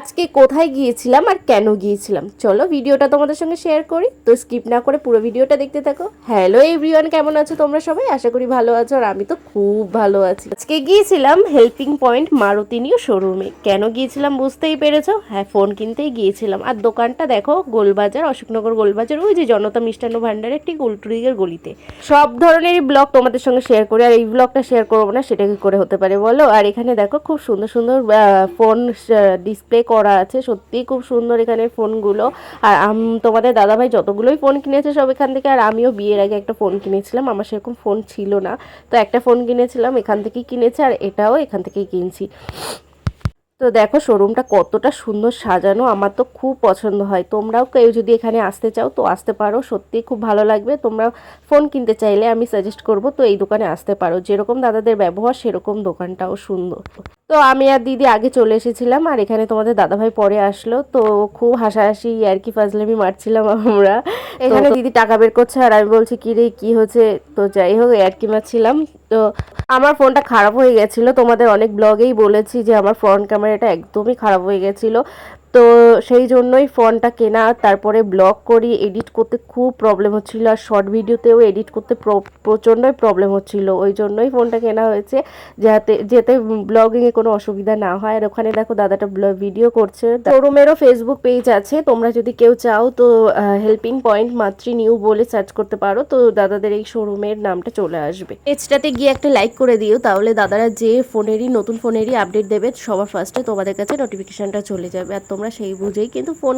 আজকে কোথায় গিয়েছিলাম আর কেন গিয়েছিলাম চলো ভিডিওটা তোমাদের সঙ্গে শেয়ার করি। তো স্কিপ না করে পুরো ভিডিওটা দেখতে থাকো। হ্যালো এভরিওয়ান, কেমন আছো তোমরা সবাই? আশা করি ভালো আছো আর আমি তো খুব ভালো আছি। আজকে গিয়েছিলাম হেল্পিং পয়েন্ট মারুতি নিউ শোরুমে। কেন গিয়েছিলাম বুঝতেই পেরেছো, হ্যাঁ ফোন কিনতেই গিয়েছিলাম। আর দোকানটা দেখো গোলবাজার, অশোকনগর গোলবাজার, ওই যে জনতা মিষ্টান্ন ভান্ডারের ঠিক উল্টো দিকের গলিতে। সব ধরনেরই ব্লগ তোমাদের সঙ্গে শেয়ার করি, আর এই ব্লগটা শেয়ার করবো না সেটা কি করে হতে পারে বলো। আর এখানে দেখো খুব সুন্দর সুন্দর ফোন ডিসপ্লে করা আছে, সত্যিই খুব সুন্দর এখানে ফোনগুলো। আর তোমাদের দাদাভাই যতগুলোই ফোন কিনেছে সব এখান থেকে। আর আমিও বিয়ের আগে একটা ফোন কিনেছিলাম, আমার সেরকম ফোন ছিল না, তো একটা ফোন কিনেছিলাম, এখান থেকেই কিনেছি, আর এটাও এখান থেকেই কিনছি। তো দেখো শোরুমটা কতটা সুন্দর সাজানো, আমার তো খুব পছন্দ হয়। তোমরাও কেউ যদি এখানে আসতে চাও তো আসতে পারো, সত্যিই খুব ভালো লাগবে। তোমরা ফোন কিনতে চাইলে আমি সাজেস্ট করব তো এই দোকানে আসতে পারো। যেরকম দাদাদের ব্যবহার সেরকম দোকানটাও সুন্দর। তো আমি আর দিদি আগে চলে এসেছিলাম, আর এখানে তোমাদের দাদাভাই পরে আসলো। তো খুব হাসাহাসি আর কি ফাজলামি মারছিলাম আমরা। এখানে দিদি টাকা বের করছে আর আমি বলছি কি রে কি হচ্ছে। তো যাই হোক আর কি মারছিলাম। তো আমার ফোনটা খারাপ হয়ে গেছিলো, তোমাদের অনেক ব্লগেই বলেছি যে আমার ফ্রন্ট ক্যামেরাটা একদমই খারাপ হয়ে গেছিলো। তো সেই জন্যই ফোনটা কেনা। তারপরে ব্লগ করি, এডিট করতে খুব প্রবলেম হচ্ছিলো, আর শর্ট ভিডিওতেও এডিট করতে প্রচণ্ডই প্রবলেম হচ্ছিলো। ওই জন্যই ফোনটা কেনা হয়েছে, যেতে ব্লগিংয়ে কোনো অসুবিধা না হয়। আর ওখানে দেখো দাদাটা ভিডিও করছে। শোরুমেরও ফেসবুক পেজ আছে, তোমরা যদি কেউ চাও তো হেল্পিং পয়েন্ট মাতৃ নিউ বলে সার্চ করতে পারো, তো দাদাদের এই শোরুমের নামটা চলে আসবে। পেজটাতে গিয়ে একটা লাইক করে দিও, তাহলে দাদারা যে ফোনেরই নতুন ফোনেরই আপডেট দেবে সবার ফার্স্টে তোমাদের কাছে নোটিফিকেশনটা চলে যাবে, আর তোমরা সেই বুঝেই কিন্তু ফোন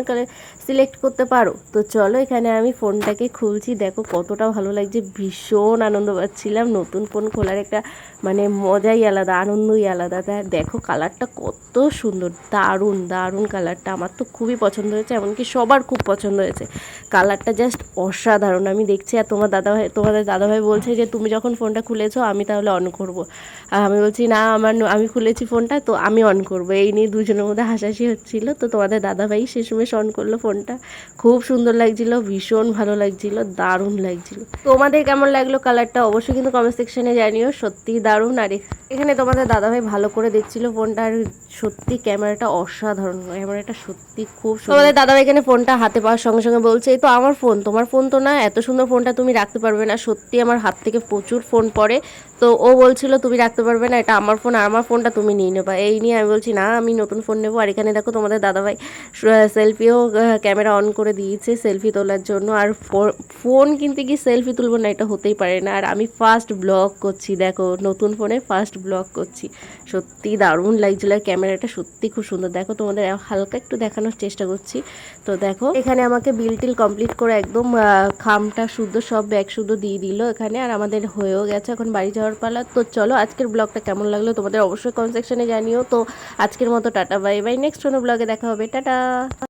সিলেক্ট করতে পারো। তো চলো এখানে আমি ফোনটাকে খুলছি, দেখো কতটা ভালো লাগছে, ভীষণ আনন্দ পাচ্ছিলাম। নতুন ফোন খোলার একটা মানে মজাই আলাদা, আনন্দই আলাদা। তা দেখো কালারটা কত সুন্দর, দারুণ দারুণ কালারটা, আমার তো খুবই পছন্দ হয়েছে, এমনকি সবার খুব পছন্দ হয়েছে কালারটা, জাস্ট অসাধারণ। আমি দেখছি আর তোমাদের দাদাভাই বলছে যে তুমি যখন ফোনটা খুলেছো আমি তাহলে অন করব। আর আমি বলছি না আমি খুলেছি ফোনটা তো আমি অন করব। এই নিয়ে দুজনের মধ্যে হাসাহাসি হচ্ছিল। তো তোমাদের দাদাভাই শেষমেশ অন করলো ফোনটা। খুব সুন্দর লাগছিল, ভীষণ ভালো লাগছিল, দারুণ লাগছিল। তোমাদের কেমন লাগলো কালারটা অবশ্যই কিন্তু কমেন্ট সেকশনে জানিও, সত্যি দারুণ। আর এখানে তোমাদের দাদাভাই ভালো করে দেখছিল ফোনটা, আর সত্যি ক্যামেরাটা অসাধারণ, ক্যামেরাটা সত্যি খুব সুন্দর। তোমাদের দাদাভাই এখানে ফোনটা হাতে পাওয়ার সঙ্গে সঙ্গে বলছে এই তো আমার ফোন, তোমার ফোন তো না, এত সুন্দর ফোনটা তুমি রাখতে পারবে না। সত্যি আমার হাত থেকে প্রচুর ফোন পড়ে, তো ও বলছিল তুমি রাখতে পারবে না, এটা আমার ফোন, আর আমার ফোনটা তুমি নিয়ে নেবা। এই নিয়ে আমি বলছি না আমি নতুন ফোন নেবো। আর এখানে দেখো তোমাদের দাদাভাই সেলফিও ক্যামেরা অন করে দিয়েছে সেলফি তোলার জন্য। আর ফোন কিনতে গিয়ে সেলফি তুলবো না, এটা হতেই পারে না। আর আমি ফার্স্ট ব্লগ করছি, দেখো নতুন ফোনে ফার্স্ট ব্লগ করছি, সত্যি দারুণ লাগছিল। আর ক্যামেরাটা সত্যি খুব সুন্দর, দেখো তোমাদের হালকা একটু দেখানোর চেষ্টা করছি। তো দেখো এখানে আমাকে বিল টিল কমপ্লিট করে একদম খামটা শুদ্ধ সব ব্যাগ শুদ্ধ দিয়ে দিল এখানে। আর আমাদের হয়েও গেছে, এখন বাড়ি যাওয়ার পালা। তো চলো আজকের ব্লগটা কেমন লাগলো তোমাদের অবশ্যই কমেন্ট সেকশনে জানিও। তো আজকের মতো টাটা বাই বাই, নেক্সট কোনো ব্লগে দেখা হবে, টাটা।